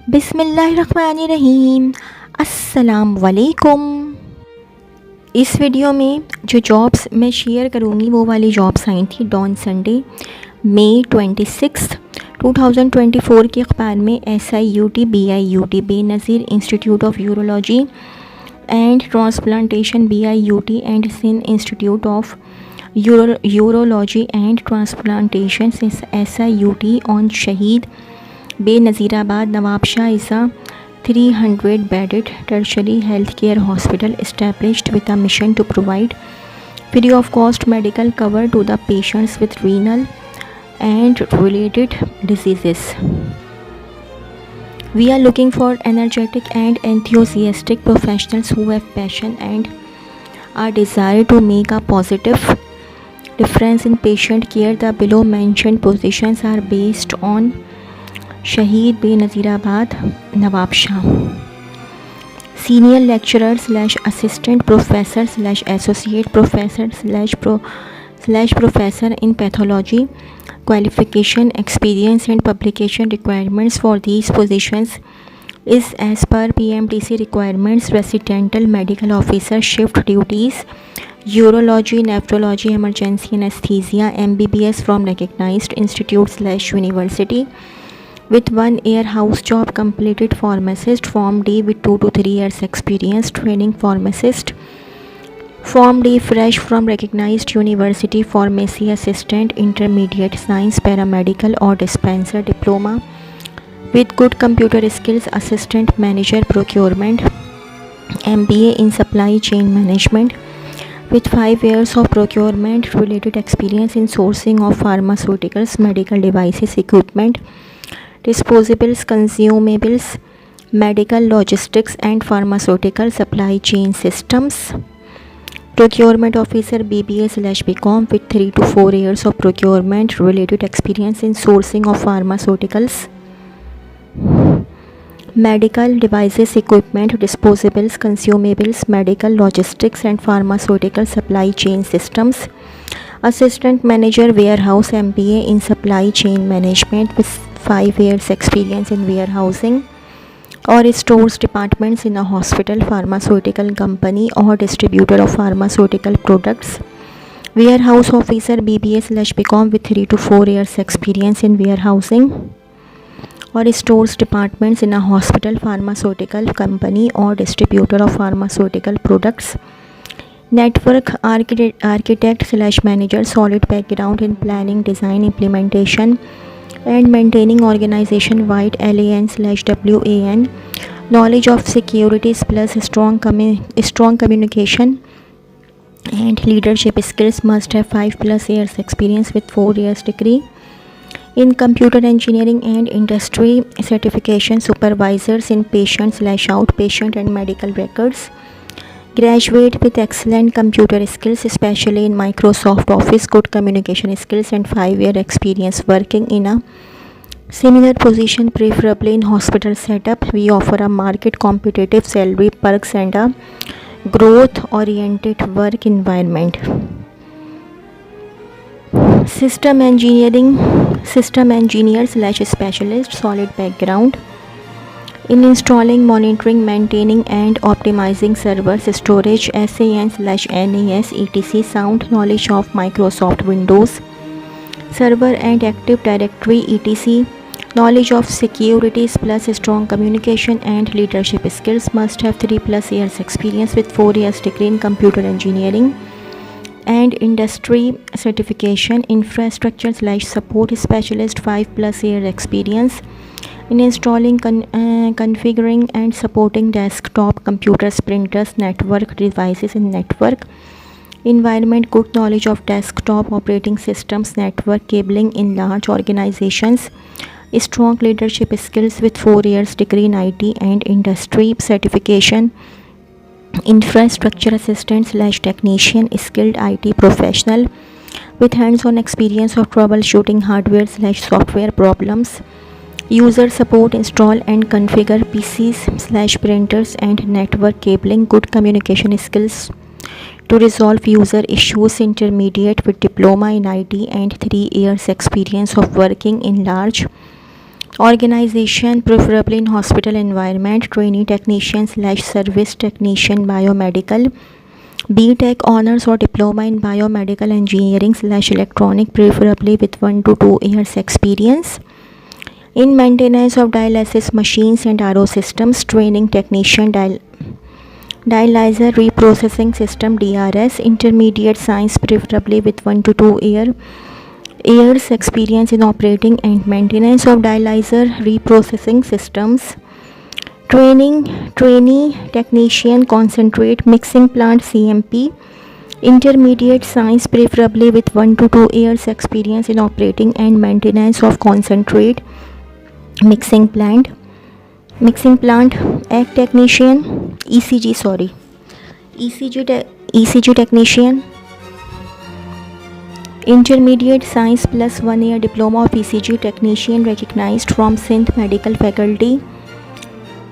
बिस्मिल्लाहिर्रहमानिर्रहीम। अस्सलाम वालेकुम। इस वीडियो में जो जॉब्स मैं शेयर करूँगी वो वाली जॉब्स आई थी डॉन संडे मई 26 2024 के अखबार में। SIUT BIUT Benazir institute of urology and transplantation BIUT and Sindh institute of urology and transplantation SIUT on Shaheed Benazirabad Nawabshah is a 300-bedded tertiary healthcare hospital established with a mission to provide free of cost medical cover to the patients with renal and related diseases. We are looking for energetic and enthusiastic professionals who have passion and a desire to make a positive difference in patient care. The below mentioned positions are based on Shaheed Benazirabad Nawabshah. Senior lecturer / assistant professor / associate professor / professor in pathology. Qualification, experience and publication requirements for these positions is as per PMTC requirements. Residential medical officer, shift duties urology, nephrology, emergency anaesthesia, MBBS from recognised institute / university with 1 year house job completed. Pharmacist, Form D with 2 to 3 years experience. Training pharmacist, Form D fresh from recognized university. Pharmacy assistant, intermediate science, paramedical or dispenser diploma with good computer skills. Assistant manager procurement, MBA in supply chain management with 5 years of procurement related experience in sourcing of pharmaceuticals, medical devices, equipment, disposables, consumables, medical logistics and pharmaceutical supply chain systems. Procurement officer, BBA/BCom with 3 to 4 years of procurement related experience in sourcing of pharmaceuticals, medical devices, equipment, disposables, consumables, medical logistics and pharmaceutical supply chain systems. Assistant manager warehouse, MBA in supply chain management with 5 years experience in warehousing or stores departments in a hospital, pharmaceutical company or distributor of pharmaceutical products. Warehouse officer, BBA/BCom with 3 to 4 years experience in warehousing or stores departments in a hospital, pharmaceutical company or distributor of pharmaceutical products. Network architect/manager, solid background in planning, design, implementation and maintaining organization-wide LAN/WAN, knowledge of securities plus strong communication and leadership skills. Must have 5+ years experience with 4 years degree in computer engineering and industry certification. Supervisors in patient/outpatient and medical records. Graduate with excellent computer skills, especially in Microsoft Office, good communication skills and 5-year experience working in a similar position, preferably in hospital setup. We offer a market competitive salary, perks and a growth oriented work environment. System engineer/specialist, solid background in installing, monitoring, maintaining and optimizing servers, storage, SAN/NAS, etc. Sound knowledge of Microsoft Windows Server and Active Directory, etc. Knowledge of securities plus strong communication and leadership skills. Must have 3+ years experience with 4 years degree in computer engineering and industry certification. Infrastructure/support specialist, 5+ year experience in installing, configuring and supporting desktop computers, printers, network devices in network environment. Good knowledge of desktop operating systems, network cabling in large organizations. Strong leadership skills with 4 years degree in IT and industry certification. Infrastructure assistant/technician, skilled IT professional with hands-on experience of troubleshooting hardware/software problems. User support, install and configure PCs/printers and network cabling. Good communication skills to resolve user issues. Intermediate with diploma in IT and 3 years experience of working in large Organization preferably in hospital environment. Trainee technician / service technician biomedical. B.Tech honors or diploma in biomedical engineering / electronic, preferably with 1 to 2 years experience in maintenance of dialysis machines and RO systems. Training technician dialyzer reprocessing system DRS, intermediate science, preferably with 1 to 2 years experience in operating and maintenance of dialyzer reprocessing systems. Trainee technician concentrate mixing plant CMP, intermediate science, preferably with 1 to 2 years experience in operating and maintenance of concentrate mixing plant. Ag technician, ECG technician, intermediate science plus 1 year diploma of ECG technician recognized from Sindh Medical Faculty.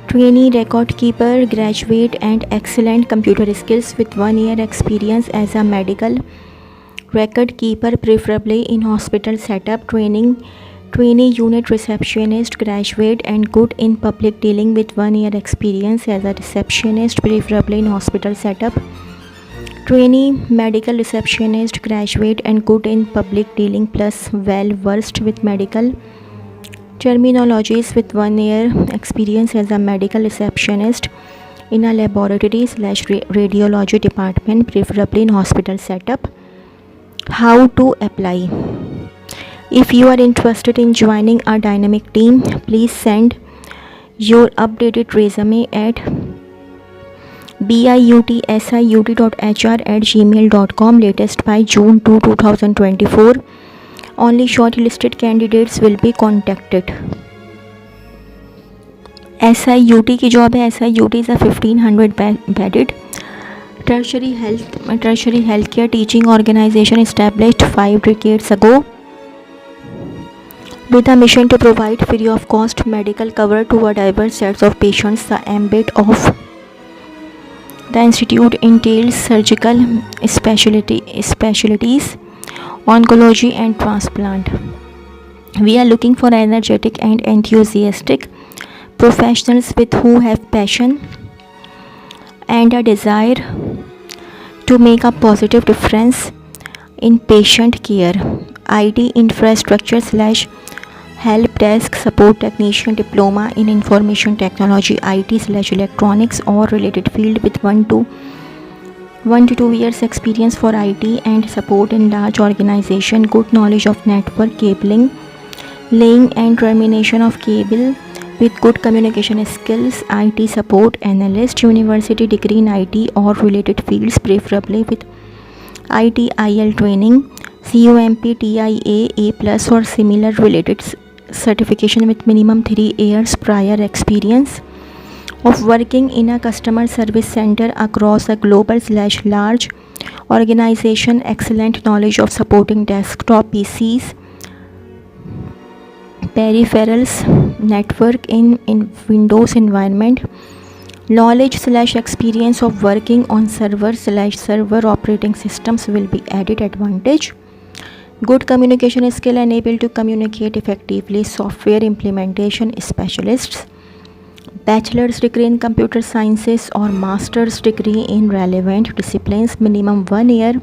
Trainee record keeper, graduate and excellent computer skills with 1 year experience as a medical record keeper, preferably in hospital setup. Trainee unit receptionist, graduate and good in public dealing with 1 year experience as a receptionist, preferably in hospital setup. Trainee medical receptionist, graduate and good in public dealing plus well versed with medical terminologies with 1 year experience as a medical receptionist in a laboratory / radiology department, preferably in hospital setup. How to apply? If you are interested in joining our dynamic team, please send your updated resume at biutsiut.hr@gmail.com latest by June 2, 2024. Only shortlisted candidates will be contacted. SIUT की job है. SIUT is a 1500 bedded tertiary healthcare teaching organization established 5 decades ago with a mission to provide free of cost medical cover to a diverse sets of patients. The ambit of the institute entails surgical specialties, oncology and transplant. We are looking for energetic and enthusiastic professionals who have passion and a desire to make a positive difference in patient care. IT infrastructure / help desk support technician, diploma in information technology, IT / electronics or related field with 1 to 2 years experience for IT and support in large organization. Good knowledge of network cabling, laying and termination of cable with good communication skills. IT support analyst, university degree in IT or related fields, preferably with ITIL training, COMP, TIA, A+ or similar related certification with minimum 3 years prior experience of working in a customer service center across a global / large organization. Excellent knowledge of supporting desktop PCs, peripherals, network in Windows environment. Knowledge / experience of working on server / server operating systems will be added advantage. Good communication skill and able to communicate effectively. Software implementation specialists. Bachelor's degree in computer sciences or master's degree in relevant disciplines. Minimum 1 year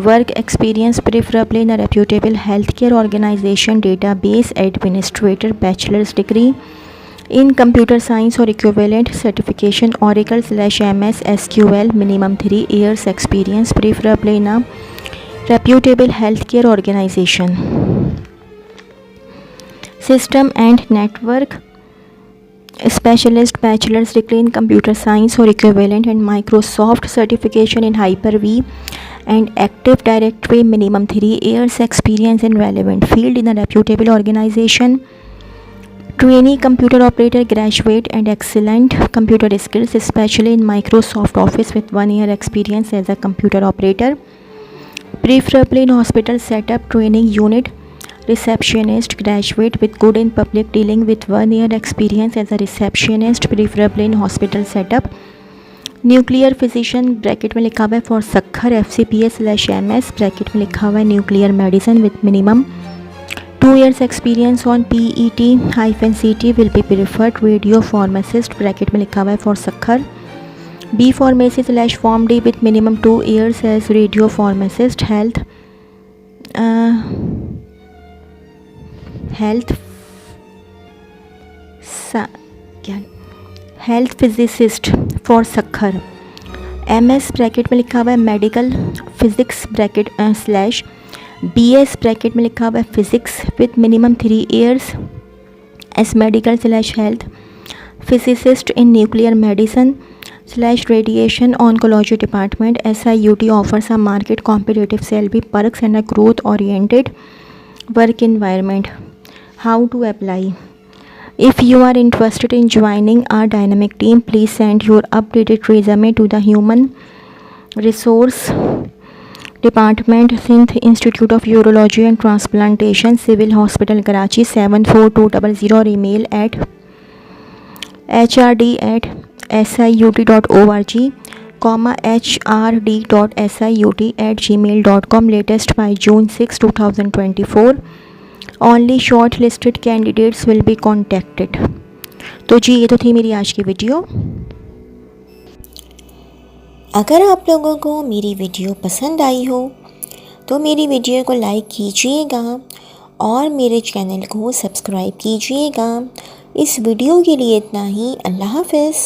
work experience, preferably in a reputable healthcare organization. Database administrator. Bachelor's degree in computer science or equivalent certification. Oracle / MS SQL. Minimum 3 years experience, preferably in a reputable healthcare organization. System and network specialist. Bachelor's degree in computer science or equivalent and Microsoft certification in Hyper-V and Active Directory. Minimum 3 years experience in relevant field in a reputable organization. Trainee computer operator, graduate and excellent computer skills, especially in Microsoft Office with 1 year experience as a computer operator, preferably in hospital setup. Training unit receptionist, graduate with good in public dealing with 1 year experience as a receptionist, preferably in hospital setup. Nuclear physician bracket में लिखा हुआ है for Sukkur FCPA / MS, bracket में लिखा हुआ है nuclear medicine with minimum 2 years experience on PET-CT will be preferred. Radio pharmacist bracket में लिखा हुआ है for Sukkur. B pharmacy / Form D with minimum 2 years as radio pharmacist. Health physicist for Sukkur. MS bracket में लिखा हुआ है medical physics bracket / BS bracket में लिखा हुआ है physics with minimum 3 years S medical / health physicist in nuclear medicine / radiation oncology department. SIUT offers a market competitive salary, perks and a growth oriented work environment. How to apply? If you are interested in joining our dynamic team, please send your updated resume to the Human Resource Department, Sindh Institute of Urology and Transplantation, Civil Hospital, Karachi 74200, or email at hrd@siut.org, hrd.siut@gmail.com. latest by June 6, 2024. Only shortlisted candidates will be contacted. तो जी ये तो थी मेरी आज की video. अगर आप लोगों को मेरी वीडियो पसंद आई हो तो मेरी वीडियो को लाइक कीजिएगा और मेरे चैनल को सब्सक्राइब कीजिएगा. इस वीडियो के लिए इतना ही. अल्लाह हाफ़िज़.